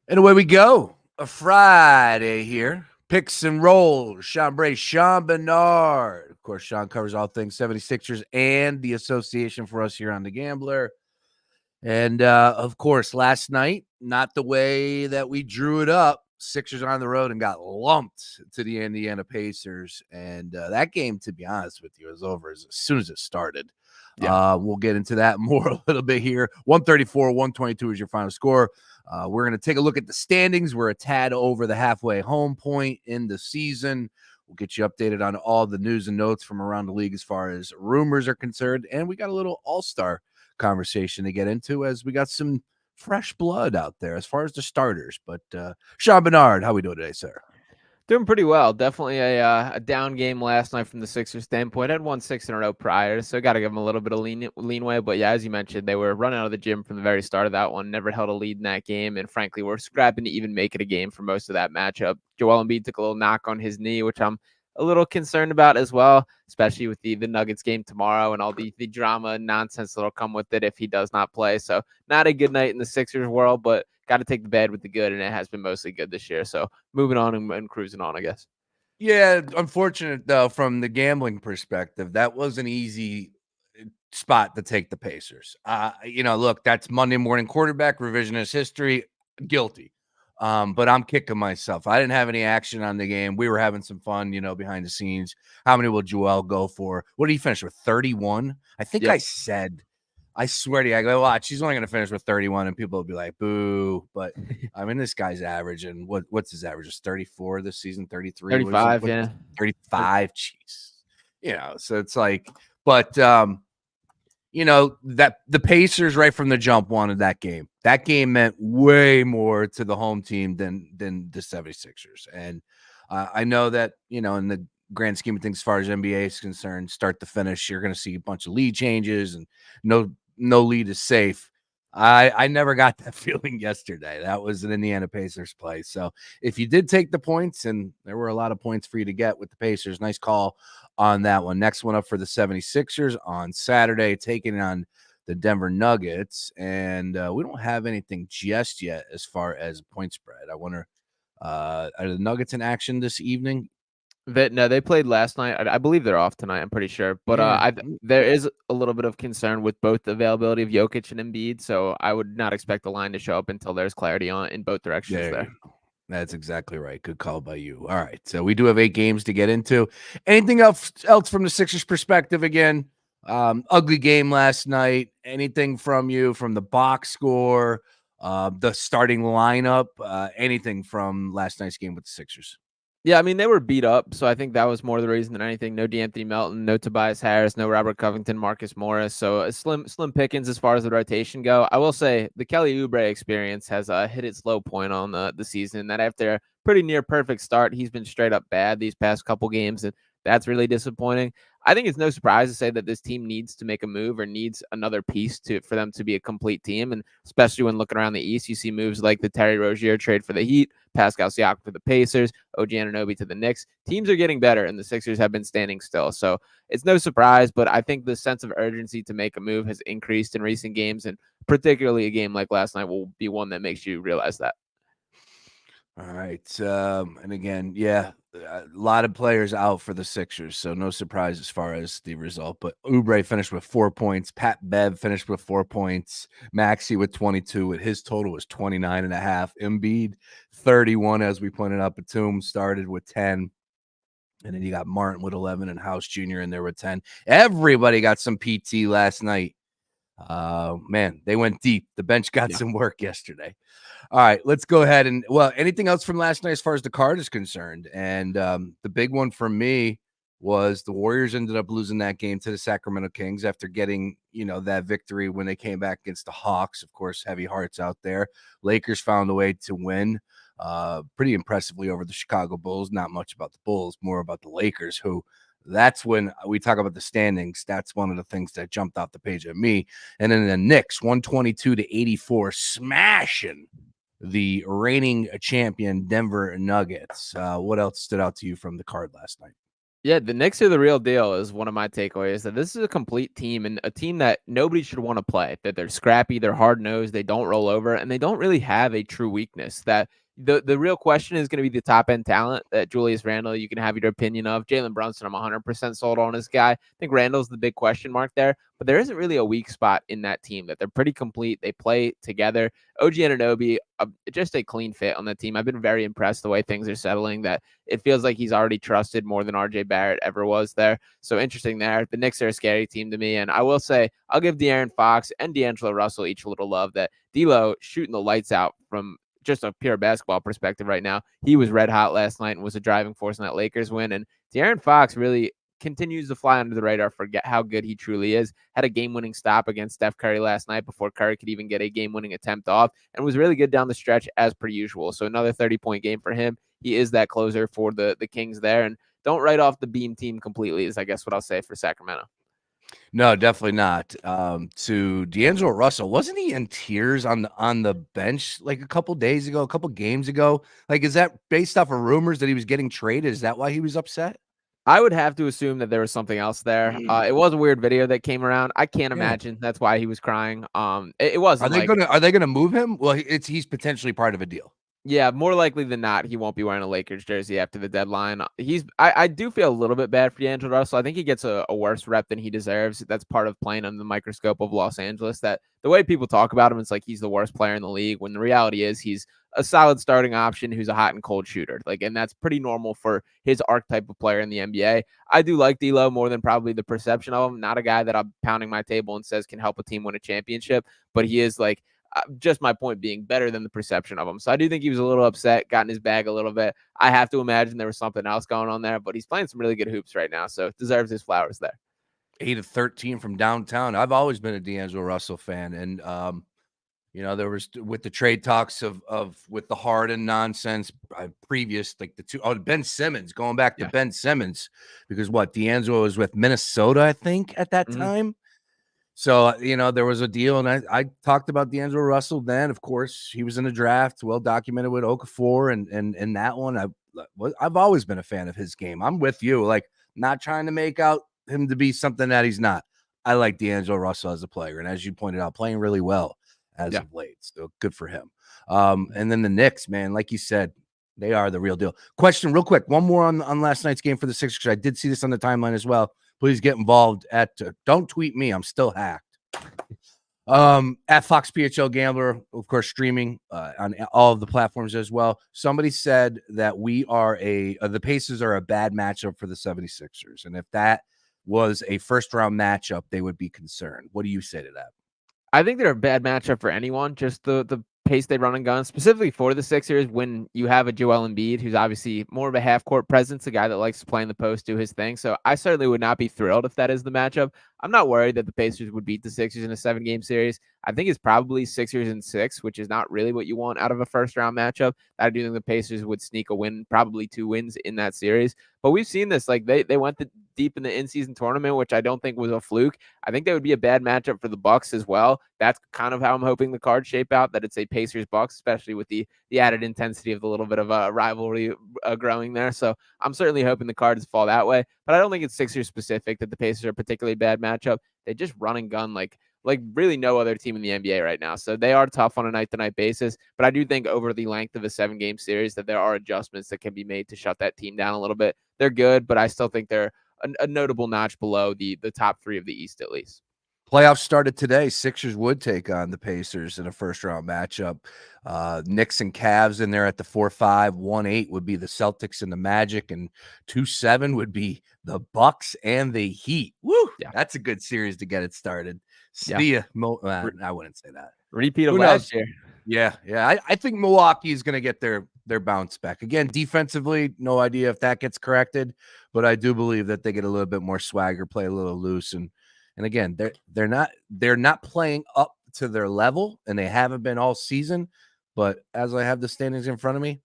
And away we go. A Friday here. Picks and rolls. Sean Bray, Sean Barnard. Of course, Sean covers all things 76ers and the association for us here on The Gambler. And of course, last night, not the way that we drew it up. Sixers on the road and got lumped to the Indiana Pacers. And that game, to be honest with you, is over as soon as it started. Yeah. We'll get into that more a little bit here. 134, 122 is your final score. We're going to take a look at the standings. We're a tad over the halfway home point in the season. We'll get you updated on all the news and notes from around the league as far as rumors are concerned. And we got a little all-star conversation to get into as we got some fresh blood out there as far as the starters. But Sean Barnard, how we doing today, sir? Doing pretty well. Definitely a down game last night from the Sixers standpoint. Had won 6 in a row prior, so got to give them a little bit of leanway. But yeah, as you mentioned, they were running out of the gym from the very start of that one. Never held a lead in that game, and frankly, were scrapping to even make it a game for most of that matchup. Joel Embiid took a little knock on his knee, which I'm a little concerned about as well, especially with the Nuggets game tomorrow and all the drama and nonsense that'll come with it if he does not play. So not a good night in the Sixers world, but got to take the bad with the good, and it has been mostly good this year. So moving on and cruising on, I guess. Yeah, unfortunate though from the gambling perspective. That was an easy spot to take the Pacers. Look, that's Monday morning quarterback revisionist history. Guilty. But I'm kicking myself. I didn't have any action on the game. We were having some fun, behind the scenes. How many will Joel go for? What did he finish with? 31? I think Yep. I swear to you, I go, watch, he's only going to finish with 31, and people will be like, boo. But I mean, this guy's average, and what's his average? Is 34 this season, 33? 35, yeah. 35? Jeez. So it's like, but that the Pacers right from the jump wanted that game. That game meant way more to the home team than the 76ers. And I know that, in the grand scheme of things, as far as NBA is concerned, start to finish, you're going to see a bunch of lead changes and no lead is safe. I never got that feeling yesterday. That was an Indiana Pacers play. So if you did take the points, and there were a lot of points for you to get with the Pacers, nice call on that one. Next one up for the 76ers on Saturday, taking on the Denver Nuggets. And we don't have anything just yet as far as point spread. I wonder, are the Nuggets in action this evening? No, they played last night. I believe they're off tonight. I'm pretty sure, but Yeah. there is a little bit of concern with both the availability of Jokic and Embiid. So I would not expect the line to show up until there's clarity on in both directions there. That's exactly right. Good call by you. All right. So we do have 8 games to get into. Anything else from the Sixers perspective again? Ugly game last night. Anything from you from the box score, the starting lineup, anything from last night's game with the Sixers? Yeah, I mean, they were beat up, so I think that was more the reason than anything. No D'Anthony Melton, no Tobias Harris, no Robert Covington, Marcus Morris. So slim pickings as far as the rotation go. I will say the Kelly Oubre experience has hit its low point on the season. That after a pretty near perfect start, he's been straight up bad these past couple games, and that's really disappointing. I think it's no surprise to say that this team needs to make a move or needs another piece for them to be a complete team. And especially when looking around the East, you see moves like the Terry Rozier trade for the Heat, Pascal Siakam for the Pacers, OG Anunoby to the Knicks. Teams are getting better, and the Sixers have been standing still. So it's no surprise, but I think the sense of urgency to make a move has increased in recent games, and particularly a game like last night will be one that makes you realize that. All right. And again, yeah, a lot of players out for the Sixers, so no surprise as far as the result. But Oubre finished with 4 points. Pat Bev finished with 4 points. Maxey with 22. His total was 29.5. Embiid, 31, as we pointed out. Batum started with 10. And then you got Martin with 11 and House Jr. in there with 10. Everybody got some PT last night. Man, they went deep. The bench got some work yesterday. All right, let's go ahead and, anything else from last night as far as the card is concerned? And the big one for me was the Warriors ended up losing that game to the Sacramento Kings after getting, that victory when they came back against the Hawks. Of course, heavy hearts out there. Lakers found a way to win pretty impressively over the Chicago Bulls. Not much about the Bulls, more about the Lakers, who that's when we talk about the standings. That's one of the things that jumped off the page at me. And then the Knicks, 122-84, smashing the reigning champion Denver Nuggets. What else stood out to you from the card last night? Yeah, the Knicks are the real deal is one of my takeaways, that this is a complete team and a team that nobody should want to play. That they're scrappy, they're hard nosed, they don't roll over, and they don't really have a true weakness. That the real question is going to be the top end talent that Julius Randle, you can have your opinion of. Jalen Brunson, I'm 100% sold on this guy. I think Randle's the big question mark there, but there isn't really a weak spot in that team. That they're pretty complete. They play together. OG Anunoby, just a clean fit on the team. I've been very impressed the way things are settling. That it feels like he's already trusted more than RJ Barrett ever was there. So interesting there. The Knicks are a scary team to me. And I will say, I'll give De'Aaron Fox and D'Angelo Russell each a little love. That D'Lo shooting the lights out from just a pure basketball perspective right now. He was red hot last night and was a driving force in that Lakers win. And De'Aaron Fox really continues to fly under the radar, forget how good he truly is. Had a game-winning stop against Steph Curry last night before Curry could even get a game-winning attempt off, and was really good down the stretch as per usual. So another 30-point game for him. He is that closer for the Kings there, and don't write off the Beam team completely is I guess what I'll say for Sacramento. No, definitely not. To D'Angelo Russell, wasn't he in tears on the bench like a couple days ago, a couple games ago? Like, is that based off of rumors that he was getting traded? Is that why he was upset? I would have to assume that there was something else there. It was a weird video that came around. I can't Yeah. imagine that's why he was crying. It wasn't like Are they gonna move him? Well, he's potentially part of a deal. yeah, more likely than not, he won't be wearing a Lakers jersey after the deadline. I do feel a little bit bad for D'Angelo Russell. I think he gets a worse rep than he deserves. That's part of playing under the microscope of Los Angeles. That the way people talk about him, it's like he's the worst player in the league, when the reality is he's a solid starting option who's a hot and cold shooter. Like, and that's pretty normal for his archetype of player in the NBA. I do like D'Lo more than probably the perception of him. Not a guy that I'm pounding my table and says can help a team win a championship, but he is like just my point being better than the perception of him. So I do think he was a little upset, got in his bag a little bit. I have to imagine there was something else going on there, but he's playing some really good hoops right now, so deserves his flowers there. 8 of 13 from downtown. I've always been a D'Angelo Russell fan, and there was with the trade talks of with the Harden nonsense previous, like Ben Simmons, going back to Ben Simmons, because D'Angelo was with Minnesota, I think, at that time. So, there was a deal, and I talked about D'Angelo Russell then. Of course, he was in the draft, well documented with Okafor, and that one, I've always been a fan of his game. I'm with you, like, not trying to make out him to be something that he's not. I like D'Angelo Russell as a player, and as you pointed out, playing really well as of late. So good for him. And then the Knicks, man, like you said, they are the real deal. Question real quick, one more on last night's game for the Sixers. I did see this on the timeline as well. Please get involved don't tweet me. I'm still hacked. At Fox PHL Gambler, of course, streaming on all of the platforms as well. Somebody said that the Pacers are a bad matchup for the 76ers. And if that was a first round matchup, they would be concerned. What do you say to that? I think they're a bad matchup for anyone. Just the pace they run and gun, specifically for the Sixers, when you have a Joel Embiid, who's obviously more of a half court presence, a guy that likes to play in the post, do his thing. So I certainly would not be thrilled if that is the matchup. I'm not worried that the Pacers would beat the Sixers in a 7-game series. I think it's probably Sixers in 6, which is not really what you want out of a first round matchup. I do think the Pacers would sneak a win, probably 2 wins in that series. But we've seen this, like they went deep in the in-season tournament, which I don't think was a fluke. I think that would be a bad matchup for the Bucks as well. That's kind of how I'm hoping the cards shape out, that it's a Pacers Bucks, especially with the added intensity of the little bit of a rivalry growing there. So I'm certainly hoping the cards fall that way, but I don't think it's Sixers specific that the Pacers are a particularly bad matchup. They just run and gun like really no other team in the NBA right now. So they are tough on a night-to-night basis, but I do think over the length of a 7-game series that there are adjustments that can be made to shut that team down a little bit. They're good, but I still think they're a notable notch below the top 3 of the East at least. Playoffs started today. Sixers would take on the Pacers in a first-round matchup. Knicks and Cavs in there at the 4-5. 1-8 would be the Celtics and the Magic, and 2-7 would be the Bucks and the Heat. Woo! Yeah. That's a good series to get it started. See ya. I wouldn't say that. Repeat of last year. Yeah. I think Milwaukee is going to get their bounce back. Again, defensively, no idea if that gets corrected, but I do believe that they get a little bit more swagger, play a little loose, and again, they're not playing up to their level, and they haven't been all season. But as I have the standings in front of me,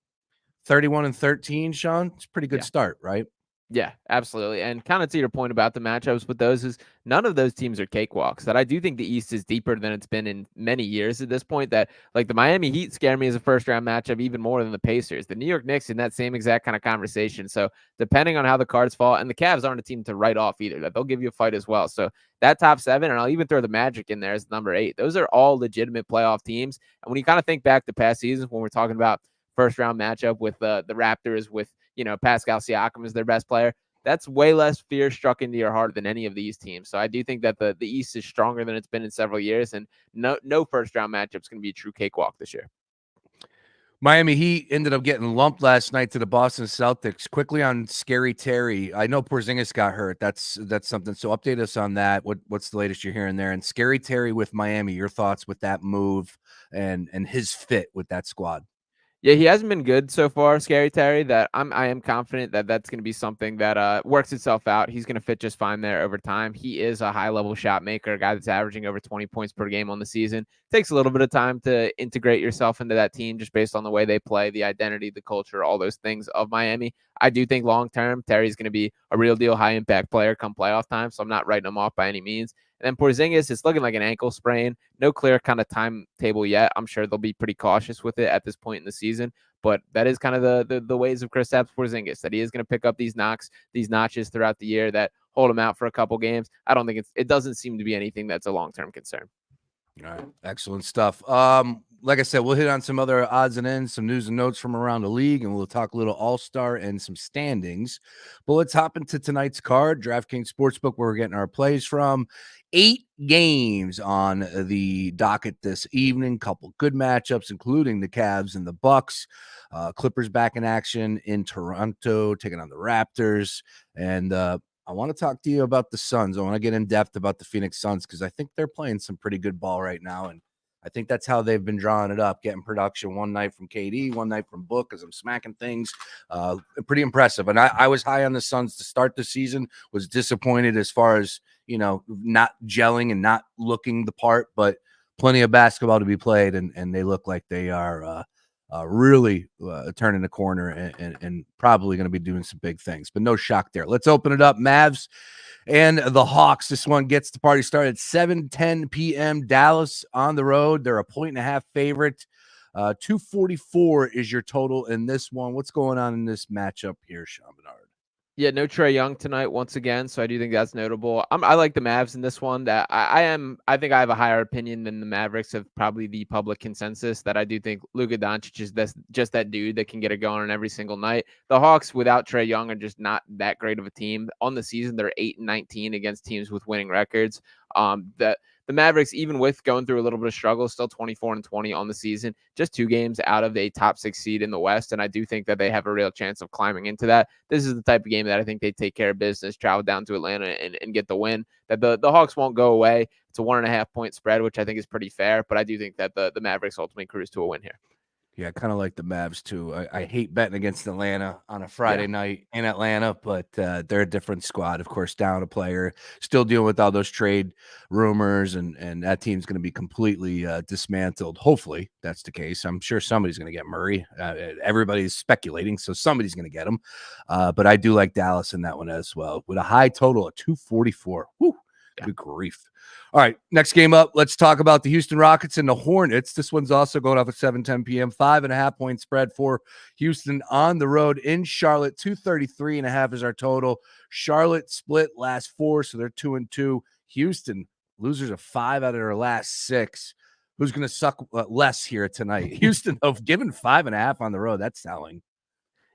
31-13, Sean, it's a pretty good start, right? Yeah, absolutely. And kind of to your point about the matchups with those is none of those teams are cakewalks. That I do think the East is deeper than it's been in many years at this point. That like the Miami Heat scare me as a first round matchup even more than the Pacers. The New York Knicks in that same exact kind of conversation. So depending on how the cards fall, and the Cavs aren't a team to write off either. That they'll give you a fight as well. So that top seven, and I'll even throw the Magic in there as number 8. Those are all legitimate playoff teams. And when you kind of think back to past seasons when we're talking about first round matchup with the Raptors with Pascal Siakam is their best player. That's way less fear struck into your heart than any of these teams. So I do think that the East is stronger than it's been in several years, and no first round matchup is going to be a true cakewalk this year. Miami Heat ended up getting lumped last night to the Boston Celtics. Quickly on Scary Terry. I know Porzingis got hurt. That's something. So update us on that. What's the latest you're hearing there? And Scary Terry with Miami. Your thoughts with that move and his fit with that squad? Yeah, he hasn't been good so far, Scary Terry. That I am confident that that's going to be something that works itself out. He's going to fit just fine there over time. He is a high level shot maker, a guy that's averaging over 20 points per game on the season. Takes a little bit of time to integrate yourself into that team, just based on the way they play, the identity, the culture, all those things of Miami. I do think long term, Terry's going to be a real deal, high impact player come playoff time. So I'm not writing him off by any means. And then Porzingis, it's looking like an ankle sprain. No clear kind of timetable yet. I'm sure they'll be pretty cautious with it at this point in the season. But that is kind of the ways of Kristaps Porzingis, that he is going to pick up these notches throughout the year that hold him out for a couple games. I don't think it doesn't seem to be anything that's a long-term concern. All right, excellent stuff. Like I said, we'll hit on some other odds and ends, some news and notes from around the league, and we'll talk a little All-Star and some standings. But let's hop into tonight's card, DraftKings Sportsbook, where we're getting our plays from. 8 games on the docket this evening. Couple good matchups, including the Cavs and the Bucks. Clippers back in action in Toronto, taking on the Raptors, and I want to talk to you about the Suns. I want to get in depth about the Phoenix Suns because I think they're playing some pretty good ball right now. And I think that's how they've been drawing it up, getting production one night from KD, one night from Book as I'm smacking things. Pretty impressive. And I was high on the Suns to start the season, was disappointed as far as, not gelling and not looking the part, but plenty of basketball to be played. And they look like they are really turning the corner and probably going to be doing some big things, but no shock there. Let's open it up. Mavs and the Hawks. This one gets the party started at 7:10 p.m. Dallas on the road. They're a 1.5 favorite. 244 is your total in this one. What's going on in this matchup here, Sean Barnard? Yeah, no Trae Young tonight once again, so I do think that's notable. I like the Mavs in this one. That I think I have a higher opinion than the Mavericks of probably the public consensus. That I do think Luka Doncic is just that dude that can get it going on every single night. The Hawks without Trae Young are just not that great of a team. On the season, they're 8-19 against teams with winning records. That the Mavericks, even with going through a little bit of struggle, still 24-20 on the season, just 2 games out of a top 6 seed in the West. And I do think that they have a real chance of climbing into that. This is the type of game that I think they take care of business, travel down to Atlanta and get the win. That the Hawks won't go away. It's a 1.5 point spread, which I think is pretty fair. But I do think that the Mavericks ultimately cruise to a win here. Yeah, kind of like the Mavs too. I hate betting against Atlanta on a Friday night in Atlanta, but they're a different squad. Of course, down a player, still dealing with all those trade rumors, and that team's going to be completely dismantled. Hopefully, that's the case. I'm sure somebody's going to get Murray. Everybody's speculating, so somebody's going to get him. But I do like Dallas in that one as well, with a high total of 244. Whew, good grief. All right, next game up. Let's talk about the Houston Rockets and the Hornets. This one's also going off at 7:10 p.m. 5.5 point spread for Houston on the road in Charlotte. 233.5 is our total. Charlotte split last 4, so they're 2-2. Houston losers of 5 out of their last 6. Who's going to suck less here tonight? Houston, though, given 5.5 on the road. That's telling.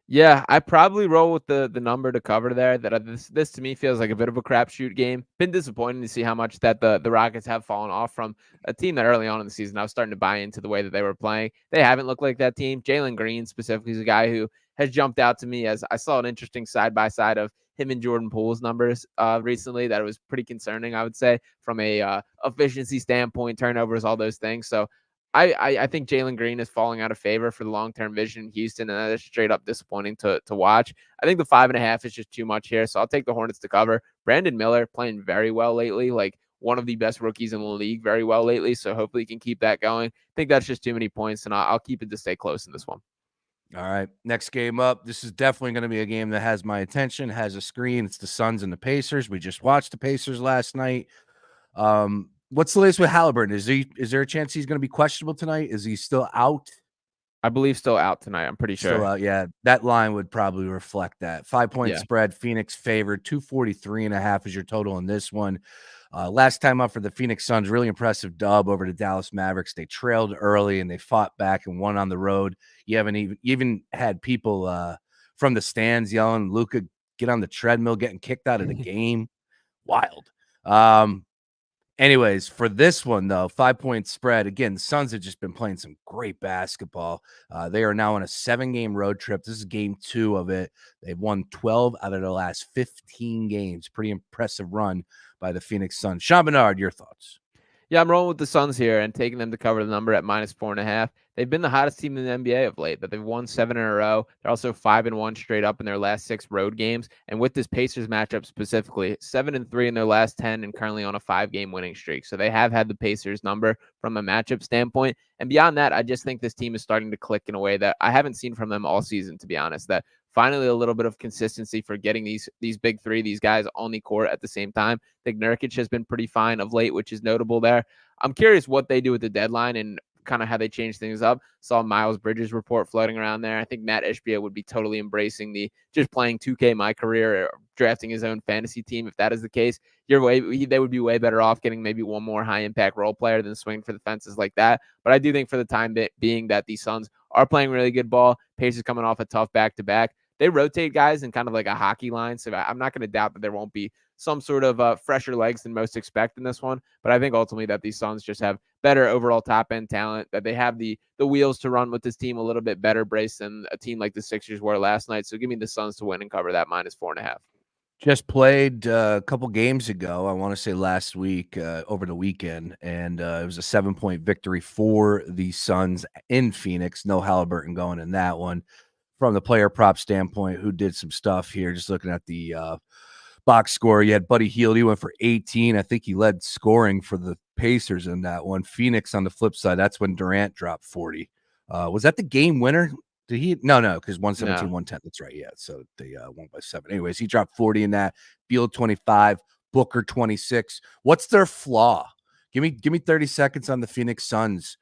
Yeah, I probably roll with the number to cover there. That this to me feels like a bit of a crapshoot game. Been disappointing to see how much that the Rockets have fallen off from a team that early on in the season I was starting to buy into the way that they were playing. They haven't looked like that team. Jalen Green specifically is a guy who has jumped out to me as I saw an interesting side by side of him and Jordan Poole's numbers recently that it was pretty concerning, I would say, from a efficiency standpoint, turnovers, all those things. So I think Jalen Green is falling out of favor for the long-term vision in Houston, and that is straight up disappointing to watch. I think the 5.5 is just too much here, so I'll take the Hornets to cover. Brandon Miller playing very well lately, like one of the best rookies in the league very well lately, so hopefully he can keep that going. I think that's just too many points, and I'll keep it to stay close in this one. All right. Next game up. This is definitely going to be a game that has my attention, has a screen. It's the Suns and the Pacers. We just watched the Pacers last night. What's the latest with Halliburton? Is there a chance he's going to be questionable tonight? Is he still out? I believe still out tonight. I'm pretty Still sure. out. Yeah. That line would probably reflect that. 5-point Yeah. spread. Phoenix favored. 243.5 is your total in this one. Last time up for the Phoenix Suns, really impressive dub over the Dallas Mavericks. They trailed early and they fought back and won on the road. You haven't even had people from the stands yelling, Luka, get on the treadmill, getting kicked out of the game. Wild. Anyways, for this one, though, 5-point spread. Again, the Suns have just been playing some great basketball. They are now on a 7-game road trip. This is game 2 of it. They've won 12 out of their last 15 games. Pretty impressive run by the Phoenix Suns. Sean Barnard, your thoughts? Yeah, I'm rolling with the Suns here and taking them to cover the number at -4.5. They've been the hottest team in the NBA of late. That they've won 7 in a row. They're also 5-1 straight up in their last 6 road games. And with this Pacers matchup specifically, 7-3 in their last 10, and currently on a 5-game winning streak. So they have had the Pacers number from a matchup standpoint. And beyond that, I just think this team is starting to click in a way that I haven't seen from them all season, to be honest. That finally a little bit of consistency for getting these big three, these guys on the court at the same time. I think Nurkic has been pretty fine of late, which is notable there. I'm curious what they do with the deadline and kind of how they change things up. Saw Miles Bridges report floating around there. I think Matt Ishbia would be totally embracing the just playing 2K my career or drafting his own fantasy team. If that is the case, they would be way better off getting maybe one more high impact role player than swinging for the fences like that. But I do think for the time being that the Suns are playing really good ball. Pacers coming off a tough back to back. They rotate guys in kind of like a hockey line. So I'm not going to doubt that there won't be some sort of fresher legs than most expect in this one. But I think ultimately that these Suns just have better overall top end talent, that they have the wheels to run with this team a little bit better braced than a team like the Sixers were last night. So give me the Suns to win and cover that -4.5. Just played a couple games ago. I want to say last week, over the weekend, and it was a 7-point victory for the Suns in Phoenix. No Halliburton going in that one. From the player prop standpoint, who did some stuff here, just looking at the box score, you had Buddy Hield. He went for 18. I think he led scoring for the Pacers in that one. Phoenix on the flip side, that's when Durant dropped 40. Was that the game winner? Did he? No, because 117, No. 110. That's right. Yeah. So they won by 7. Anyways, he dropped 40 in that. Beal 25, Booker 26. What's their flaw? Give me 30 seconds on the Phoenix Suns.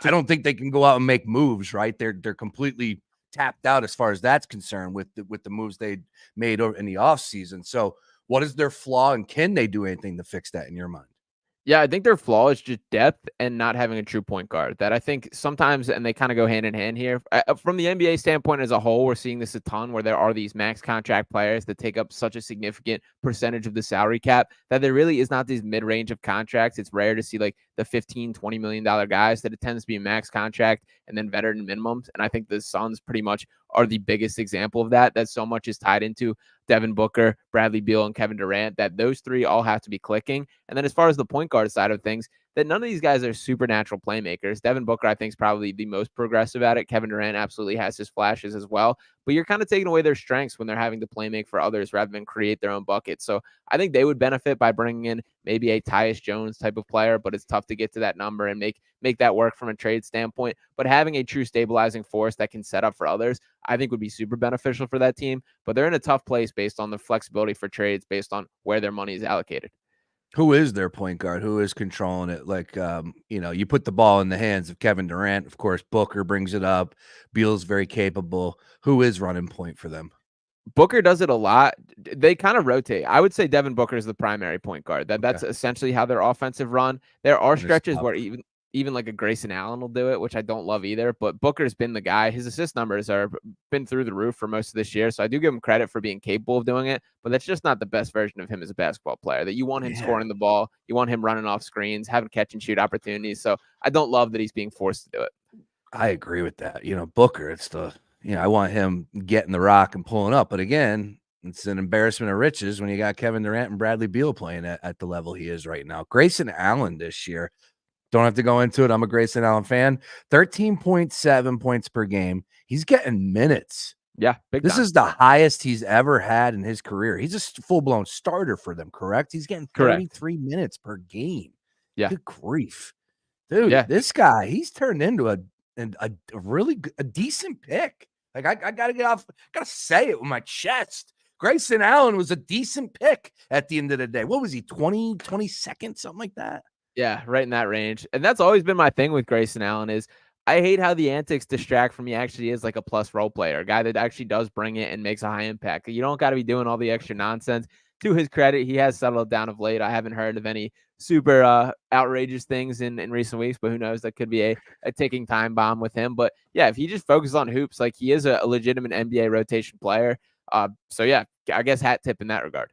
I don't think they can go out and make moves, right? They're completely tapped out as far as that's concerned with the moves they made in the offseason. So what is their flaw, and can they do anything to fix that in your mind? Yeah, I think their flaw is just depth and not having a true point guard. That I think sometimes, and they kind of go hand in hand here. From the NBA standpoint as a whole, we're seeing this a ton where there are these max contract players that take up such a significant percentage of the salary cap that there really is not these mid-range of contracts. It's rare to see like the $15, $20 million guys, that it tends to be a max contract and then veteran minimums. And I think the Suns pretty much are the biggest example of that so much is tied into Devin Booker, Bradley Beal, and Kevin Durant, that those three all have to be clicking. And then as far as the point guard side of things, that none of these guys are supernatural playmakers. Devin Booker, I think, is probably the most progressive at it. Kevin Durant absolutely has his flashes as well. But you're kind of taking away their strengths when they're having to play make for others rather than create their own buckets. So I think they would benefit by bringing in maybe a Tyus Jones type of player, but it's tough to get to that number and make that work from a trade standpoint. But having a true stabilizing force that can set up for others, I think would be super beneficial for that team. But they're in a tough place based on the flexibility for trades, based on where their money is allocated. Who is their point guard? Who is controlling it? Like, you put the ball in the hands of Kevin Durant. Of course, Booker brings it up. Beal's very capable. Who is running point for them? Booker does it a lot. They kind of rotate. I would say Devin Booker is the primary point guard. That's Okay. essentially how their offensive run. There are And it's stretches tough. where even like a Grayson Allen will do it, which I don't love either. But Booker's been the guy. His assist numbers are been through the roof for most of this year, so I do give him credit for being capable of doing it. But that's just not the best version of him as a basketball player. That you want him Yeah, scoring the ball, you want him running off screens, having catch and shoot opportunities. So I don't love that he's being forced to do it. I agree with that. Booker, I want him getting the rock and pulling up. But again, it's an embarrassment of riches when you got Kevin Durant and Bradley Beal playing at the level he is right now. Grayson Allen this year, don't have to go into it. I'm a Grayson Allen fan. 13.7 points per game. He's getting minutes. Yeah, big This time. is the highest he's ever had in his career. He's a full-blown starter for them, correct? He's getting Correct. 33 minutes per game. Yeah. Good grief. Dude, Yeah. this guy, he's turned into and a really a decent pick. Like I gotta say it with my chest. Grayson Allen was a decent pick at the end of the day. What was he, 22nd, something like that? Yeah, right in that range. And that's always been my thing with Grayson Allen is I hate how the antics distract from he actually is like a plus role player, a guy that actually does bring it and makes a high impact. You don't got to be doing all the extra nonsense. To his credit, he has settled down of late. I haven't heard of any super outrageous things in recent weeks, but who knows? That could be a ticking time bomb with him. But yeah, if he just focuses on hoops, like he is a legitimate NBA rotation player. So yeah, I guess hat tip in that regard.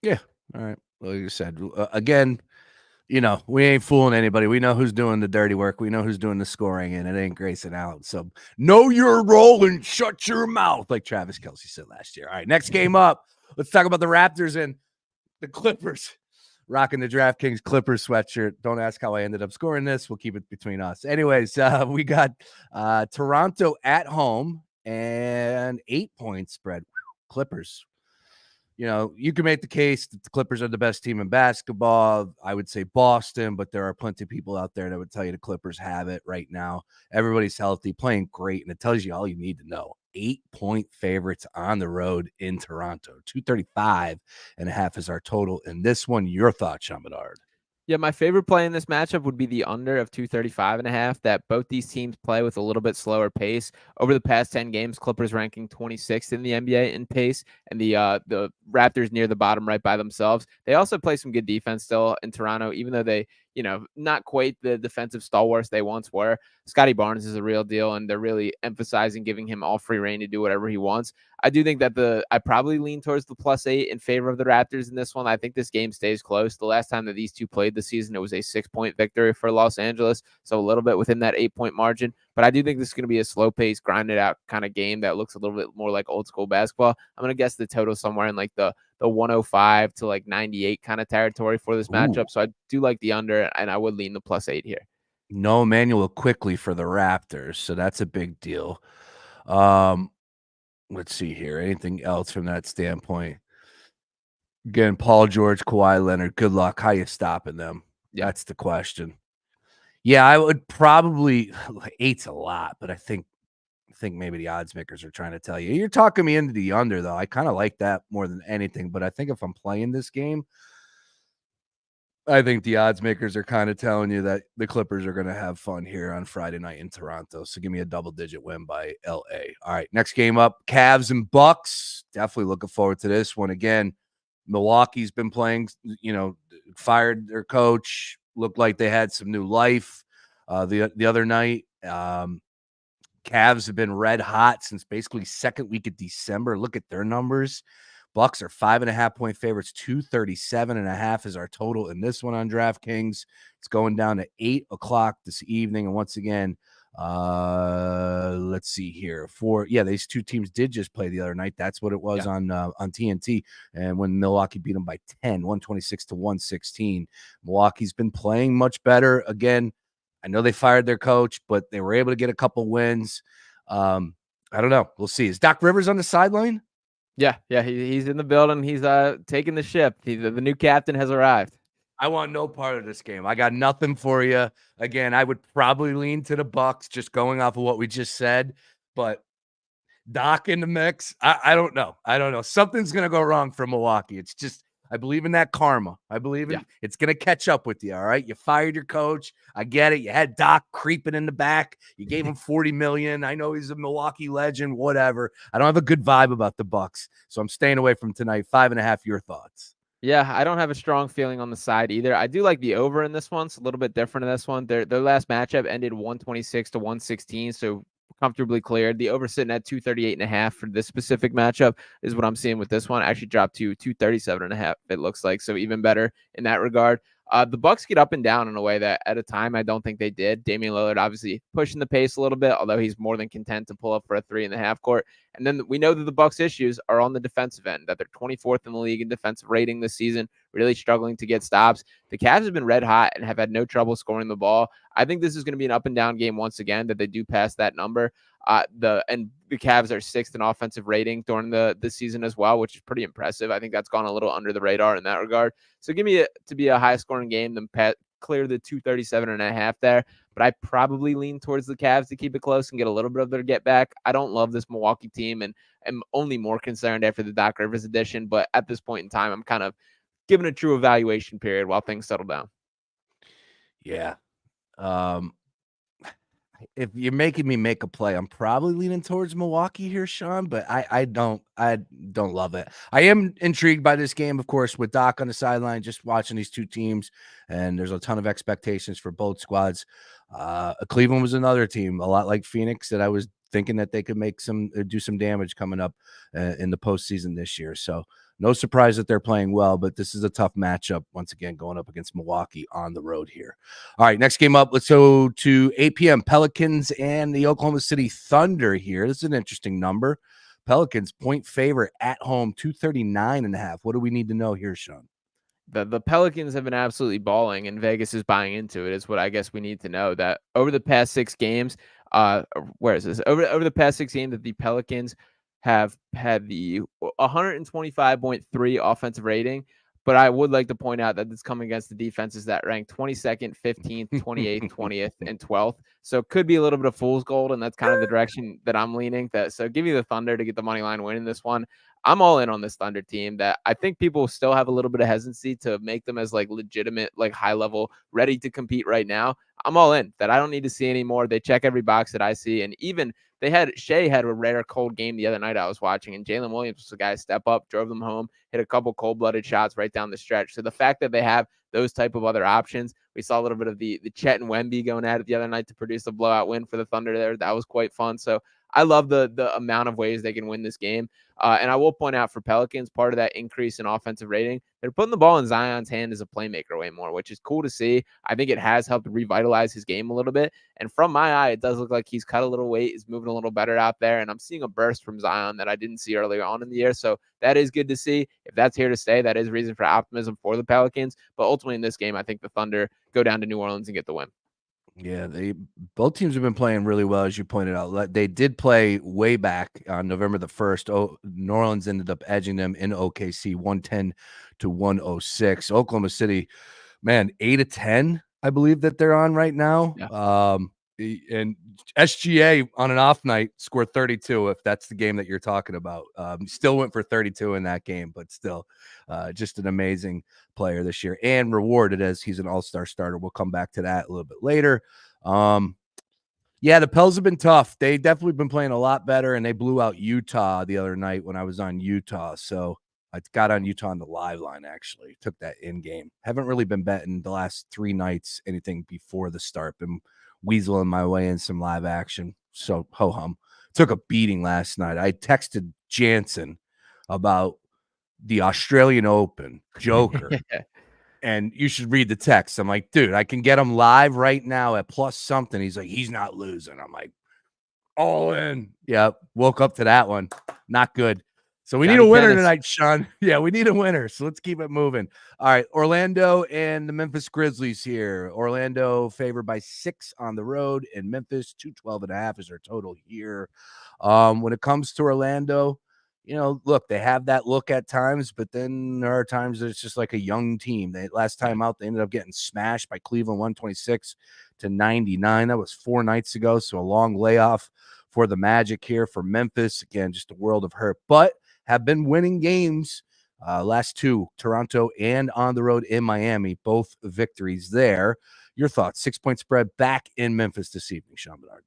Yeah. All right. Like you said, again, we ain't fooling anybody. We know who's doing the dirty work. We know who's doing the scoring, and it ain't Grayson Allen. So know your role and shut your mouth, like Travis Kelce said last year. All right, next game up. Let's talk about the Raptors and the Clippers. Rocking the DraftKings Clippers sweatshirt. Don't ask how I ended up scoring this. We'll keep it between us. Anyways, we got Toronto at home and 8-point spread. Clippers. You can make the case that the Clippers are the best team in basketball. I would say Boston, but there are plenty of people out there that would tell you the Clippers have it right now. Everybody's healthy, playing great, and it tells you all you need to know. 8-point favorites on the road in Toronto. 235.5 is our total in this one. Your thoughts, Sean Barnard? Yeah, my favorite play in this matchup would be the under of 235.5, that both these teams play with a little bit slower pace. Over the past 10 games, Clippers ranking 26th in the NBA in pace, and the Raptors near the bottom right by themselves. They also play some good defense still in Toronto, even though they, not quite the defensive stalwarts they once were. Scotty Barnes is a real deal, and they're really emphasizing giving him all free reign to do whatever he wants. I do think that I probably lean towards the +8 in favor of the Raptors in this one. I think this game stays close. The last time that these two played this season, it was a 6-point victory for Los Angeles, so a little bit within that 8-point margin. But I do think this is going to be a slow-paced, grinded-out kind of game that looks a little bit more like old-school basketball. I'm going to guess the total somewhere in like the 105 to like 98 kind of territory for this matchup. So I do like the under, and I would lean the +8 here. No Emmanuel quickly for the Raptors, so that's a big deal. Let's see here. Anything else from that standpoint? Again, Paul George, Kawhi Leonard, good luck. How you stopping them? Yeah. That's the question. Yeah, I would probably 8's a lot, but I think maybe the odds makers are trying to tell you. You're talking me into the under, though. I kind of like that more than anything, but I think if I'm playing this game, I think the odds makers are kind of telling you that the Clippers are going to have fun here on Friday night in Toronto. So give me a double-digit win by LA. All right, next game up, Cavs and Bucks. Definitely looking forward to this one. Again, Milwaukee's been playing, fired their coach. Looked like they had some new life the other night. Cavs have been red hot since basically second week of December. Look at their numbers. Bucks are 5.5-point favorites. 237.5 is our total in this one on DraftKings. It's going down to 8:00 this evening. And once again, let's see here. These two teams did just play the other night. That's what it was on TNT. And when Milwaukee beat them by 10, 126-116. Milwaukee's been playing much better. Again, I know they fired their coach, but they were able to get a couple wins. I don't know. We'll see. Is Doc Rivers on the sideline? Yeah, he's in the building. He's taking the ship. The new captain has arrived. I want no part of this game. I got nothing for you. Again, I would probably lean to the Bucks, just going off of what we just said. But Doc in the mix, I don't know. Something's gonna go wrong for Milwaukee. It's just, I believe in that karma. I believe it's going to catch up with you, all right? You fired your coach. I get it. You had Doc creeping in the back. You gave him $40 million. I know he's a Milwaukee legend, whatever. I don't have a good vibe about the Bucks, so I'm staying away from tonight. 5.5, your thoughts? Yeah, I don't have a strong feeling on the side either. I do like the over in this one. It's a little bit different in this one. Their last matchup ended 126-116, so comfortably cleared. The over sitting at 238.5 for this specific matchup is what I'm seeing with this one. Actually dropped to 237.5, it looks like, so even better in that regard. The Bucks get up and down in a way that at a time I don't think they did. Damian Lillard obviously pushing the pace a little bit, although he's more than content to pull up for a 3.5 court. And then we know that the Bucks' issues are on the defensive end, that they're 24th in the league in defensive rating this season, really struggling to get stops. The Cavs have been red hot and have had no trouble scoring the ball. I think this is going to be an up and down game once again, that they do pass that number. The Cavs are 6th in offensive rating during the season as well, which is pretty impressive. I think that's gone a little under the radar in that regard. So give me it to be a high scoring game than clear the 237.5 there, but I probably lean towards the Cavs to keep it close and get a little bit of their get back. I don't love this Milwaukee team and am only more concerned after the Doc Rivers edition, but at this point in time, I'm kind of giving a true evaluation period while things settle down. Yeah. If you're making me make a play, I'm probably leaning towards Milwaukee here, Sean, but I don't love it. I am intrigued by this game, of course, with Doc on the sideline, just watching these two teams, and there's a ton of expectations for both squads. Cleveland was another team, a lot like Phoenix, that I was thinking that they could do some damage coming up in the postseason this year. So no surprise that they're playing well, but this is a tough matchup once again going up against Milwaukee on the road here. All right, next game up, let's go to 8 p.m. Pelicans and the Oklahoma City Thunder here. This is an interesting number. Pelicans point favorite at home, 239.5. What do we need to know here, Sean? The Pelicans have been absolutely balling, and Vegas is buying into it, is what I guess we need to know. That over the past 6 games, where is this? Over the past 6 games that the Pelicans have had the 125.3 offensive rating, but I would like to point out that it's coming against the defenses that rank 22nd, 15th, 28th, 20th, and 12th. So it could be a little bit of fool's gold, and that's kind of the direction that I'm leaning. So give me the Thunder to get the money line win in this one. I'm all in on this Thunder team that I think people still have a little bit of hesitancy to make them as like legitimate, like high level, ready to compete right now. I'm all in that. I don't need to see anymore. They check every box that I see. And even Shea had a rare cold game the other night I was watching, and Jalen Williams was the guy step up, drove them home, hit a couple cold-blooded shots right down the stretch. So the fact that they have those type of other options, we saw a little bit of the Chet and Wemby going at it the other night to produce a blowout win for the Thunder there. That was quite fun. So I love the amount of ways they can win this game. And I will point out for Pelicans, part of that increase in offensive rating, they're putting the ball in Zion's hand as a playmaker way more, which is cool to see. I think it has helped revitalize his game a little bit. And from my eye, it does look like he's cut a little weight, is moving a little better out there. And I'm seeing a burst from Zion that I didn't see earlier on in the year. So that is good to see. If that's here to stay, that is reason for optimism for the Pelicans. But ultimately in this game, I think the Thunder go down to New Orleans and get the win. Yeah, both teams have been playing really well, as you pointed out. They did play way back on November the 1st. New Orleans ended up edging them in OKC 110-106. Oklahoma City, man, 8-10, I believe that they're on right now. Yeah. And SGA on an off night scored 32, if that's the game that you're talking about. Still went for 32 in that game, but still just an amazing player this year and rewarded as he's an all-star starter. We'll come back to that a little bit later. Yeah, the Pels have been tough. They definitely been playing a lot better, and they blew out Utah the other night when I was on Utah. So I got on Utah on the live line, actually. Took that in game. Haven't really been betting the last 3 nights anything before the start. Been weaseling my way in some live action. So ho-hum. Took a beating last night. I texted Jansen about the Australian Open Joker. And you should read the text. I'm like, dude, I can get him live right now at plus something. He's like, he's not losing. I'm like, all in. Yeah, woke up to that one. Not good. So we need a winner tonight, Sean. Yeah, we need a winner. So let's keep it moving. All right, Orlando and the Memphis Grizzlies here. Orlando favored by 6 on the road, and Memphis 212.5 is their total here. When it comes to Orlando, look, they have that look at times, but then there are times that it's just like a young team. Last time out, they ended up getting smashed by Cleveland 126-99. That was 4 nights ago, so a long layoff for the Magic here. For Memphis, again, just a world of hurt, but have been winning games. Last 2, Toronto and on the road in Miami, both victories there. Your thoughts? 6-point spread back in Memphis this evening, Sean Barnard.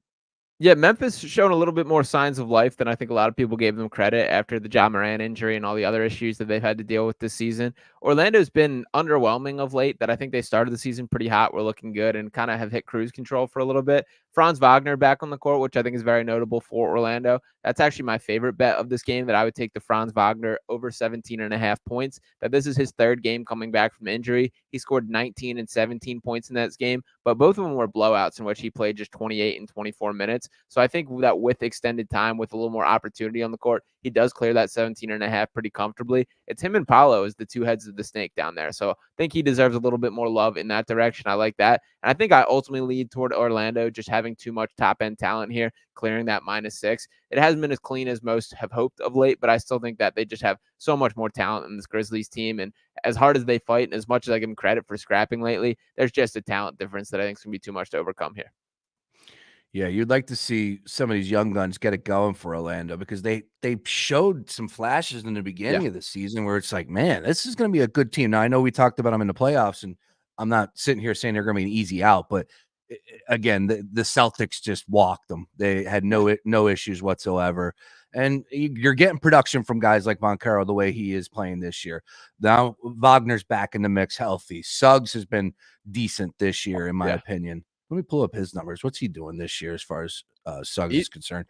Yeah, Memphis shown a little bit more signs of life than I think a lot of people gave them credit after the Ja Morant injury and all the other issues that they've had to deal with this season. Orlando's been underwhelming of late. That I think they started the season pretty hot, were looking good, and kind of have hit cruise control for a little bit. Franz Wagner back on the court, which I think is very notable for Orlando. That's actually my favorite bet of this game, that I would take the Franz Wagner over 17.5 points. That this is his 3rd game coming back from injury. He scored 19 and 17 points in that game, but both of them were blowouts in which he played just 28 and 24 minutes. So I think that with extended time, with a little more opportunity on the court, he does clear that 17.5 pretty comfortably. It's him and Paolo as the 2 heads of the snake down there. So I think he deserves a little bit more love in that direction. I like that. And I think I ultimately lead toward Orlando just having too much top end talent here, clearing that -6. It hasn't been as clean as most have hoped of late, but I still think that they just have so much more talent in this Grizzlies team. And as hard as they fight and as much as I give them credit for scrapping lately, there's just a talent difference that I think is going to be too much to overcome here. Yeah, you'd like to see some of these young guns get it going for Orlando because they showed some flashes in the Yeah. beginning of the season where it's like, man, this is going to be a good team. Now I know we talked about them in the playoffs, and I'm not sitting here saying they're going to be an easy out, but again, the Celtics just walked them. They had no issues whatsoever, and you're getting production from guys like Moncaro the way he is playing this year. Now Wagner's back in the mix, healthy. Suggs has been decent this year, in my opinion. Let me pull up his numbers. What's he doing this year as far as Suggs is concerned?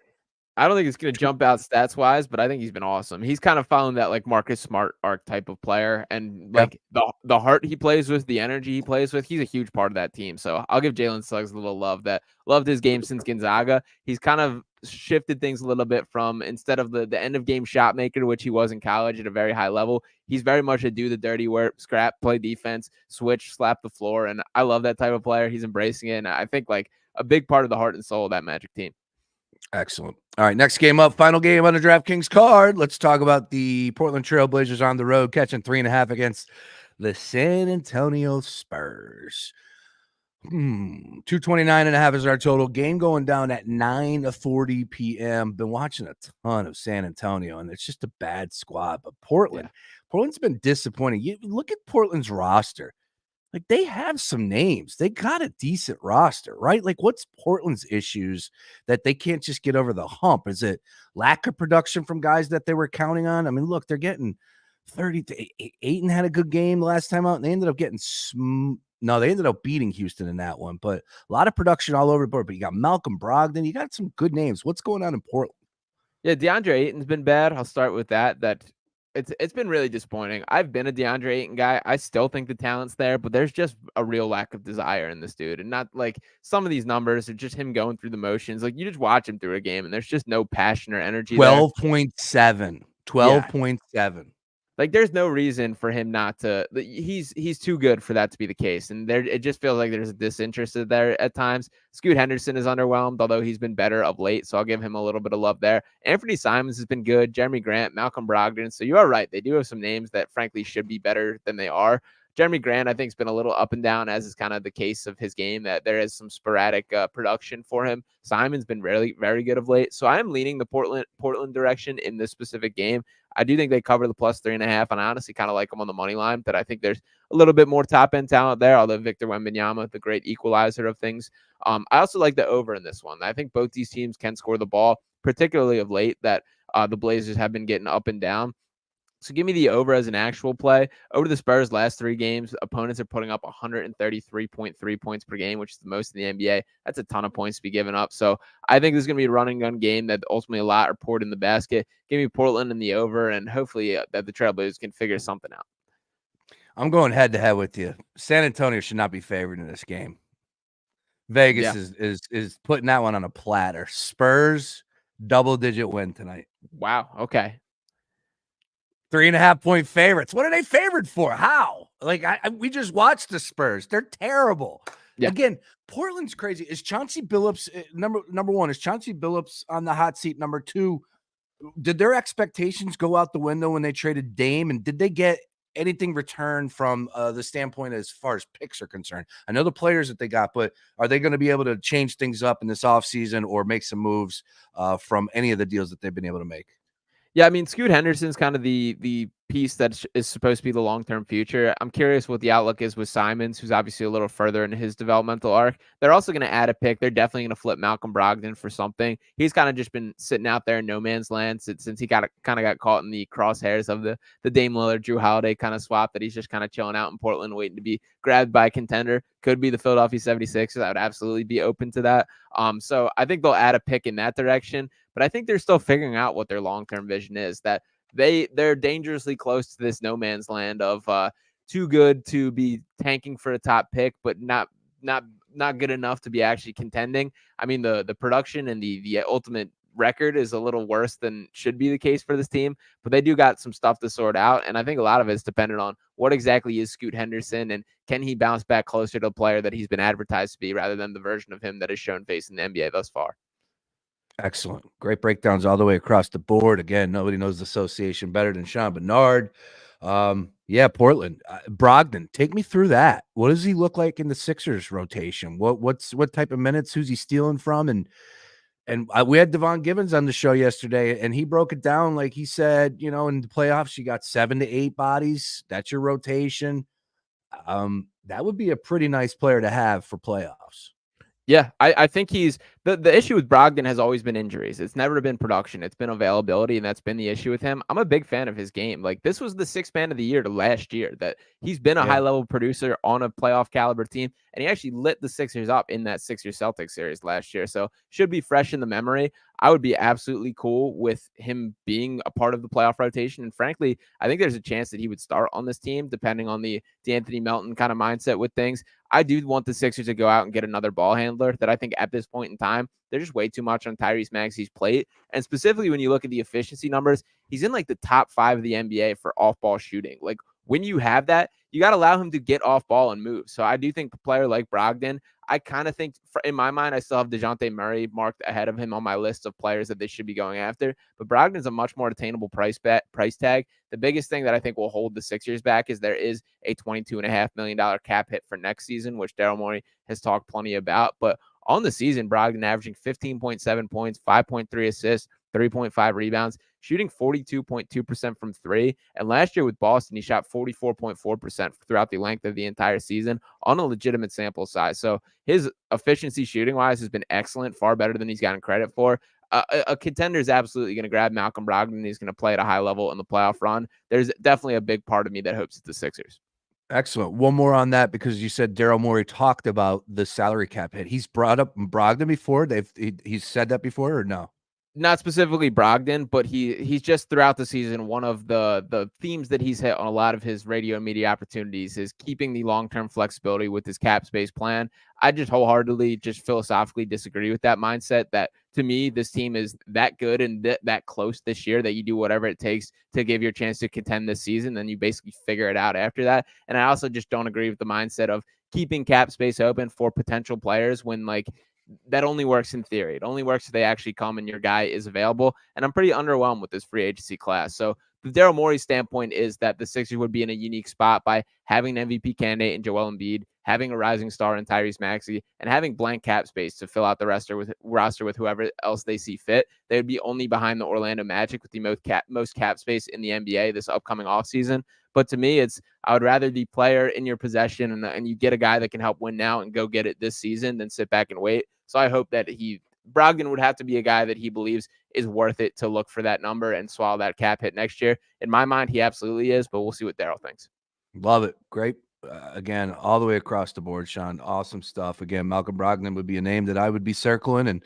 I don't think it's going to jump out stats wise, but I think he's been awesome. He's kind of found that like Marcus Smart archetype of player, and Yeah. like the heart he plays with, the energy he plays with. He's a huge part of that team. So I'll give Jalen Suggs a little love. That loved his game since Gonzaga. He's kind of shifted things a little bit from instead of the end of game shot maker, which he was in college at a very high level. He's very much a do the dirty work, scrap, play defense, switch, slap the floor, and I love that type of player. He's embracing it, and I think like a big part of the heart and soul of that Magic team. Excellent. All right, next game up, final game on the DraftKings card. Let's talk about the Portland Trail Blazers on the road catching 3.5 against the San Antonio Spurs. 229.5 is our total. Game going down at 9:40 p.m. Been watching a ton of San Antonio, and it's just a bad squad. But Portland's been disappointing. You look at Portland's roster. Like, they have some names. They got a decent roster, right? Like, what's Portland's issues that they can't just get over the hump? Is it lack of production from guys that they were counting on? I mean, look, they're getting 30 to 8 and had a good game the last time out, and they ended up getting no, they ended up beating Houston in that one, but a lot of production all over the board. But you got Malcolm Brogdon, you got some good names. What's going on in Portland? Yeah, DeAndre Ayton's been bad. I'll start with that. It's been really disappointing. I've been a DeAndre Ayton guy. I still think the talent's there, but there's just a real lack of desire in this dude. And not like some of these numbers are just him going through the motions. Like you just watch him through a game and there's just no passion or energy 12.7. 12.7. Like there's no reason for him not to. He's too good for that to be the case, and there it just feels like there's a disinterested there at times. Scoot Henderson is underwhelmed, although he's been better of late, so I'll give him a little bit of love there. Anthony Simons has been good. Jeremy Grant, Malcolm Brogdon. So you are right; they do have some names that frankly should be better than they are. Jeremy Grant, I think, has been a little up and down, as is kind of the case of his game, that there is some sporadic production for him. Simon's been really very good of late, so I am leaning the Portland direction in this specific game. I do think they cover the +3.5, and I honestly kind of like them on the money line. But I think there's a little bit more top end talent there. Although Victor Wembanyama, the great equalizer of things, I also like the over in this one. I think both these teams can score the ball, particularly of late. That the Blazers have been getting up and down. So give me the over as an actual play. Over the Spurs' last 3 games, opponents are putting up 133.3 points per game, which is the most in the NBA. That's a ton of points to be given up. So I think this is going to be a running gun game that ultimately a lot are poured in the basket. Give me Portland in the over, and hopefully that the Trailblazers can figure something out. I'm going head to head with you. San Antonio should not be favored in this game. Vegas is putting that one on a platter. Spurs double-digit win tonight. Wow. Okay. 3.5-point favorites. What are they favored for? How? Like we just watched the Spurs. They're terrible. Yeah. Again, Portland's crazy. Is Chauncey Billups number one? Is Chauncey Billups on the hot seat? Number 2, did their expectations go out the window when they traded Dame? And did they get anything returned from the standpoint as far as picks are concerned? I know the players that they got, but are they going to be able to change things up in this offseason or make some moves from any of the deals that they've been able to make? Yeah, I mean, Scoot Henderson's kind of the piece that is supposed to be the long-term future. I'm curious what the outlook is with Simons, who's obviously a little further in his developmental arc. They're also going to add a pick. They're definitely going to flip Malcolm Brogdon for something. He's kind of just been sitting out there in no man's land since he kind of got caught in the crosshairs of the Dame Lillard, Drew Holiday kind of swap, that he's just kind of chilling out in Portland, waiting to be grabbed by a contender. Could be the Philadelphia 76ers. I would absolutely be open to that. So I think they'll add a pick in that direction. But I think they're still figuring out what their long-term vision is, that they're dangerously close to this no man's land of too good to be tanking for a top pick, but not good enough to be actually contending. I mean, the production and the ultimate record is a little worse than should be the case for this team, but they do got some stuff to sort out. And I think a lot of it's dependent on what exactly is Scoot Henderson and can he bounce back closer to a player that he's been advertised to be rather than the version of him that has shown face in the NBA thus far. Excellent. Great breakdowns all the way across the board. Again, nobody knows the association better than Sean Barnard. Yeah, Portland. Brogdon, take me through that. What does he look like in the Sixers rotation? What type of minutes? Who's he stealing from? And we had Devon Givens on the show yesterday, and he broke it down like he said, in the playoffs, you got 7 to 8 bodies. That's your rotation. That would be a pretty nice player to have for playoffs. Yeah, I think he's the issue with Brogdon has always been injuries. It's never been production. It's been availability, and that's been the issue with him. I'm a big fan of his game. Like, this was the 6th man of the year to last year, that he's been a high level producer on a playoff caliber team, and he actually lit the Sixers up in that Sixers Celtics series last year. So should be fresh in the memory. I would be absolutely cool with him being a part of the playoff rotation. And frankly, I think there's a chance that he would start on this team, depending on the Anthony Melton kind of mindset with things. I do want the Sixers to go out and get another ball handler that I think at this point in time, they're just way too much on Tyrese Maxey's plate. And specifically, when you look at the efficiency numbers, he's in like the top 5 of the NBA for off-ball shooting. Like, when you have that, you got to allow him to get off ball and move. So I do think a player like Brogdon, I kind of think, in my mind, I still have DeJounte Murray marked ahead of him on my list of players that they should be going after. But Brogdon's a much more attainable price tag. The biggest thing that I think will hold the Sixers back is there is a $22.5 million cap hit for next season, which Daryl Morey has talked plenty about. But on the season, Brogdon averaging 15.7 points, 5.3 assists, 3.5 rebounds, shooting 42.2% from 3. And last year with Boston, he shot 44.4% throughout the length of the entire season on a legitimate sample size. So his efficiency shooting-wise has been excellent, far better than he's gotten credit for. A contender is absolutely going to grab Malcolm Brogdon. He's going to play at a high level in the playoff run. There's definitely a big part of me that hopes it's the Sixers. Excellent. One more on that, because you said Daryl Morey talked about the salary cap hit. He's brought up Brogdon before. He's said that before, or no? Not specifically Brogdon, but he's just throughout the season, one of the themes that he's hit on a lot of his radio and media opportunities is keeping the long-term flexibility with his cap space plan. I just wholeheartedly, just philosophically disagree with that mindset. That to me, this team is that good and that close this year that you do whatever it takes to give your chance to contend this season. Then you basically figure it out after that. And I also just don't agree with the mindset of keeping cap space open for potential players when, like, that only works in theory. It only works if they actually come and your guy is available. And I'm pretty underwhelmed with this free agency class. So the Daryl Morey standpoint is that the Sixers would be in a unique spot by having an MVP candidate in Joel Embiid, having a rising star in Tyrese Maxey, and having blank cap space to fill out the roster with whoever else they see fit. They would be only behind the Orlando Magic with the most cap space in the NBA this upcoming offseason. But to me, I would rather the player in your possession and you get a guy that can help win now and go get it this season than sit back and wait. So I hope that Brogdon would have to be a guy that he believes is worth it to look for that number and swallow that cap hit next year. In my mind, he absolutely is, but we'll see what Daryl thinks. Love it. Great. Again, all the way across the board, Sean. Awesome stuff. Again, Malcolm Brogdon would be a name that I would be circling, and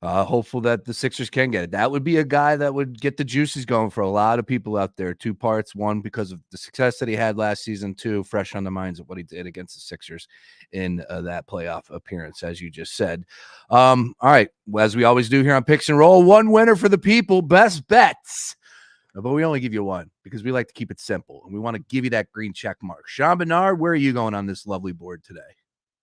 hopeful that the Sixers can get it. That would be a guy that would get the juices going for a lot of people out there. 2 parts. 1, because of the success that he had last season. 2, fresh on the minds of what he did against the Sixers in that playoff appearance, as you just said. All right. Well, as we always do here on Picks and Roll, 1 winner for the people, best bets. But we only give you 1 because we like to keep it simple, and we want to give you that green check mark. Sean Barnard, where are you going on this lovely board today?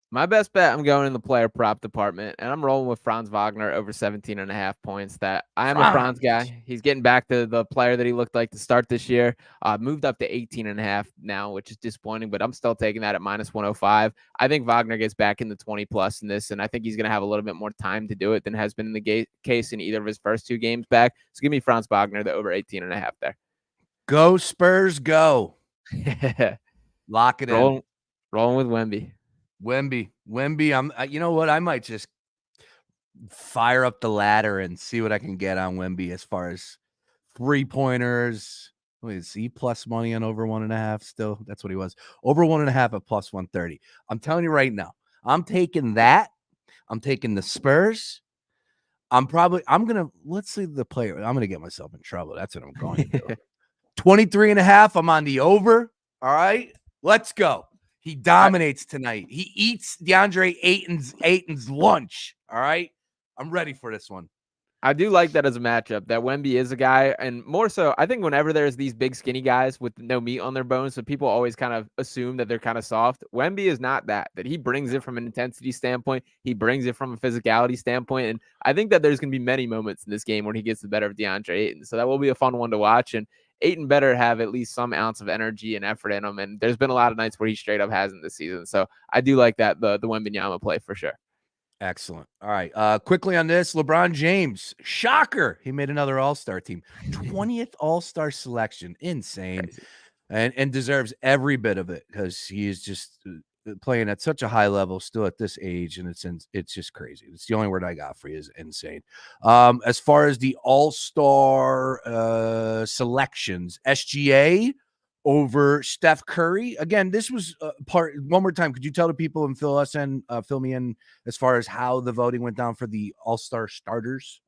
My best bet, I'm going in the player prop department, and I'm rolling with Franz Wagner over 17.5 points. That I am a Franz guy. He's getting back to the player that he looked like to start this year. Moved up to 18.5 now, which is disappointing, but I'm still taking that at -105. I think Wagner gets back in the 20+ in this, and I think he's going to have a little bit more time to do it than has been in the case in either of his first 2 games back. So give me Franz Wagner, the over 18.5 there. Go Spurs, go. Lock it in. Rolling with Wemby. Wemby. You know what? I might just fire up the ladder and see what I can get on Wemby as far as 3-pointers. Wait, is he plus money on over 1.5 still? That's what he was. Over 1.5 at plus 130. I'm telling you right now, I'm taking that. I'm taking the Spurs. Let's see the player. I'm going to get myself in trouble. That's what I'm going to do. 23.5. I'm on the over. All right, let's go. He dominates tonight. He eats DeAndre Ayton's lunch. All right. I'm ready for this one. I do like that as a matchup, that Wemby is a guy, and more so, I think whenever there's these big skinny guys with no meat on their bones, so people always kind of assume that they're kind of soft. Wemby is not that he brings it from an intensity standpoint. He brings it from a physicality standpoint. And I think that there's going to be many moments in this game where he gets the better of DeAndre Ayton. So that will be a fun one to watch. And Ayton better have at least some ounce of energy and effort in him. And there's been a lot of nights where he straight up hasn't this season. So I do like that, the Wembanyama play for sure. Excellent. All right. Quickly on this, LeBron James, shocker. He made another All-Star team. 20th All-Star selection. Insane. Crazy. And deserves every bit of it because he is just playing at such a high level still at this age. And it's just crazy. It's the only word I got for you is insane. As far as the All-Star selections, SGA over Steph Curry. Again, this was one more time. Could you tell the people and fill me in as far as how the voting went down for the All-Star starters?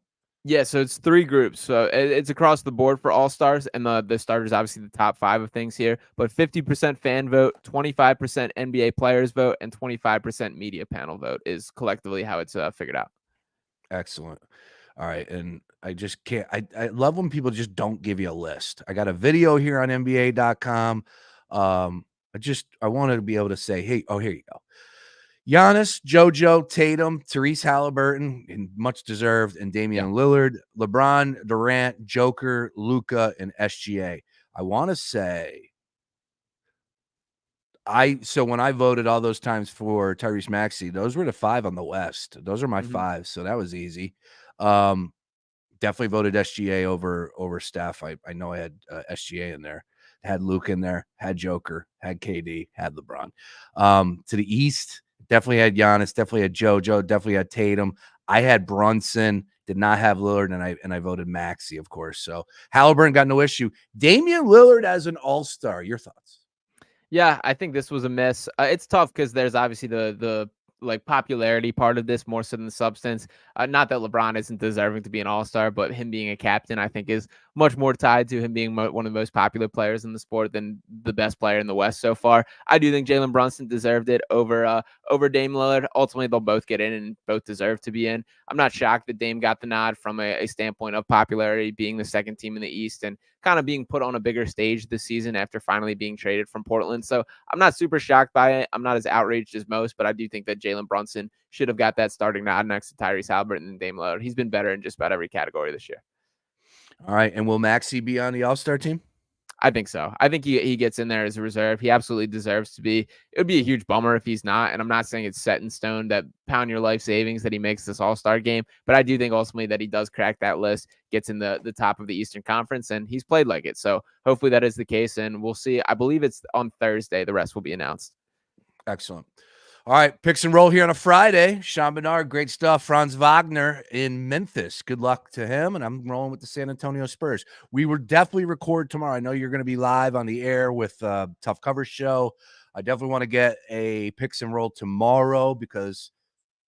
Yeah, so it's 3 groups. So it's across the board for all-stars, and the starters, obviously the top 5 of things here, but 50% fan vote, 25% NBA players vote, and 25% media panel vote is collectively how it's figured out. Excellent. All right. And I just can't, I love when people just don't give you a list. I got a video here on NBA.com. I wanted to be able to say, hey, oh, here you go. Giannis, JoJo, Tatum, Therese Halliburton, and much deserved, and Damian Lillard, LeBron, Durant, Joker, Luka, and SGA. I want to say, so when I voted all those times for Tyrese Maxey, those were the 5 on the West. Those are my 5, so that was easy. Definitely voted SGA over Steph. I know I had SGA in there, had Luke in there, had Joker, had KD, had LeBron. To the East, definitely had Giannis, definitely had JoJo, definitely had Tatum. I had Brunson, did not have Lillard, and I voted Maxey, of course. So Halliburton got no issue. Damian Lillard as an all-star. Your thoughts? Yeah, I think this was a miss. It's tough because there's obviously the like popularity part of this more so than the substance. Not that LeBron isn't deserving to be an all-star, but him being a captain, I think, is much more tied to him being one of the most popular players in the sport than the best player in the West so far. I do think Jalen Brunson deserved it over Dame Lillard. Ultimately, they'll both get in and both deserve to be in. I'm not shocked that Dame got the nod from a standpoint of popularity, being the second team in the East and kind of being put on a bigger stage this season after finally being traded from Portland. So I'm not super shocked by it. I'm not as outraged as most, but I do think that Jalen Brunson should have got that starting nod next to Tyrese Halliburton and Dame Lillard. He's been better in just about every category this year. All right. And will Maxey be on the All-Star team? I think so. I think he gets in there as a reserve. He absolutely deserves to be. It would be a huge bummer if he's not. And I'm not saying it's set in stone that pound your life savings that he makes this All-Star game. But I do think ultimately that he does crack that list, gets in the top of the Eastern Conference, and he's played like it. So hopefully that is the case. And we'll see. I believe it's on Thursday. The rest will be announced. Excellent. All right, picks and roll here on a Friday. Sean Barnard, great stuff. Franz Wagner in Memphis. Good luck to him. And I'm rolling with the San Antonio Spurs. We will definitely record tomorrow. I know you're going to be live on the air with Tough Cover Show. I definitely want to get a picks and roll tomorrow because,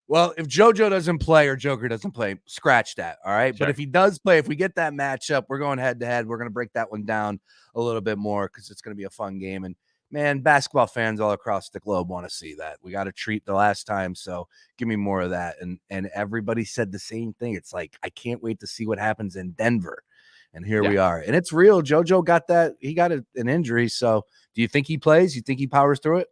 well, if JoJo doesn't play or Joker doesn't play, scratch that. All right. Sure. But if he does play, if we get that matchup, we're going head to head. We're going to break that one down a little bit more because it's going to be a fun game. And man, basketball fans all across the globe want to see that. We got a treat the last time, so give me more of that. And everybody said the same thing. It's like, I can't wait to see what happens in Denver. And here we are. And it's real. JoJo got that. He got an injury. So do you think he plays? You think he powers through it?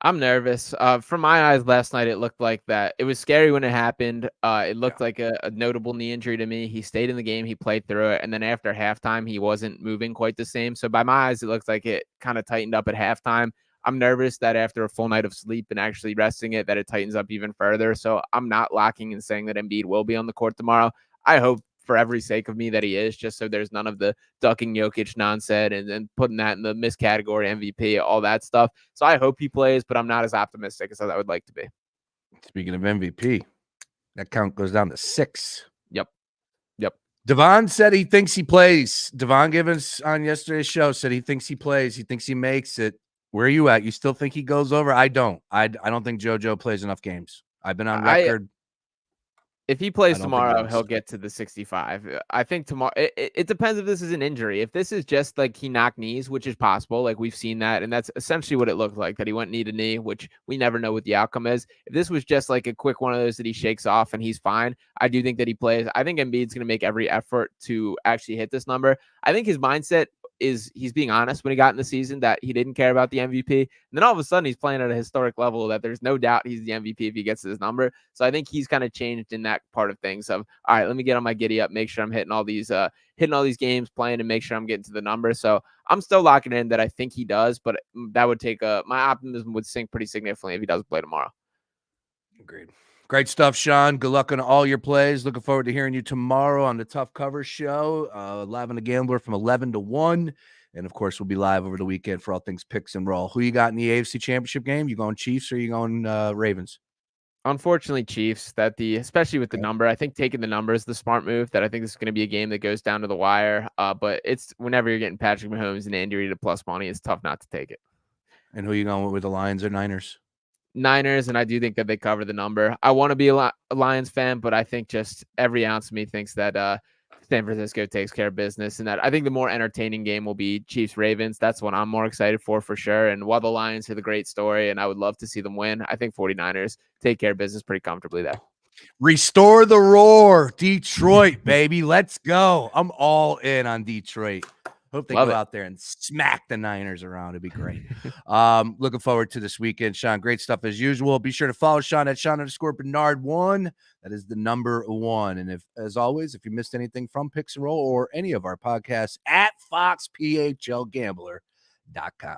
I'm nervous. From my eyes last night, it looked like that. It was scary when it happened. It looked like a notable knee injury to me. He stayed in the game. He played through it. And then after halftime, he wasn't moving quite the same. So by my eyes, it looks like it kind of tightened up at halftime. I'm nervous that after a full night of sleep and actually resting it, that it tightens up even further. So I'm not locking and saying that Embiid will be on the court tomorrow. I hope for every sake of me that he is, just so there's none of the ducking Jokic nonsense and putting that in the missed category, MVP, all that stuff. So I hope he plays, but I'm not as optimistic as I would like to be. Speaking of MVP, that count goes down to 6. Yep. Devon said he thinks he plays. Devon Givens on yesterday's show said he thinks he plays. He thinks he makes it. Where are you at? You still think he goes over? I don't. I don't think JoJo plays enough games. I've been on record. If he plays I don't think he tomorrow, does. he'll get to the 65. I think tomorrow it depends if this is an injury. If this is just like he knocked knees, which is possible, like we've seen that, and that's essentially what it looked like, that he went knee to knee, which we never know what the outcome is. If this was just like a quick one of those that he shakes off and he's fine, I do think that he plays. I think Embiid's going to make every effort to actually hit this number. I think his mindset is he's being honest when he got in the season that he didn't care about the MVP. And then all of a sudden he's playing at a historic level that there's no doubt he's the MVP if he gets this number. So I think he's kind of changed in that part of things of, all right, let me get on my giddy up, make sure I'm hitting all these games, playing, and make sure I'm getting to the number. So I'm still locking in that I think he does, but that would take my optimism would sink pretty significantly if he doesn't play tomorrow. Agreed. Great stuff, Sean. Good luck on all your plays. Looking forward to hearing you tomorrow on the Tough Cover Show, live on the Gambler from 11 to 1. And, of course, we'll be live over the weekend for all things picks and roll. Who you got in the AFC Championship game? You going Chiefs or you going Ravens? Unfortunately, Chiefs, especially with the number, I think taking the number is the smart move. That I think this is going to be a game that goes down to the wire. But it's whenever you're getting Patrick Mahomes and Andy Reid at plus money, it's tough not to take it. And who you going with the Lions or Niners? Niners, and I do think that they cover the number. I want to be a Lions fan, but I think just every ounce of me thinks that San Francisco takes care of business, and that I think the more entertaining game will be Chiefs-Ravens. That's what I'm more excited for sure. And while the Lions are the great story, and I would love to see them win, I think 49ers take care of business pretty comfortably there. Restore the roar, Detroit, baby. Let's go. I'm all in on Detroit. Hope they go out there and smack the Niners around. It'd be great. Looking forward to this weekend, Sean. Great stuff as usual. Be sure to follow Sean at Sean_Barnard1. That is the number 1. And as always, if you missed anything from Picks and Roll or any of our podcasts, at FoxPHLGambler.com.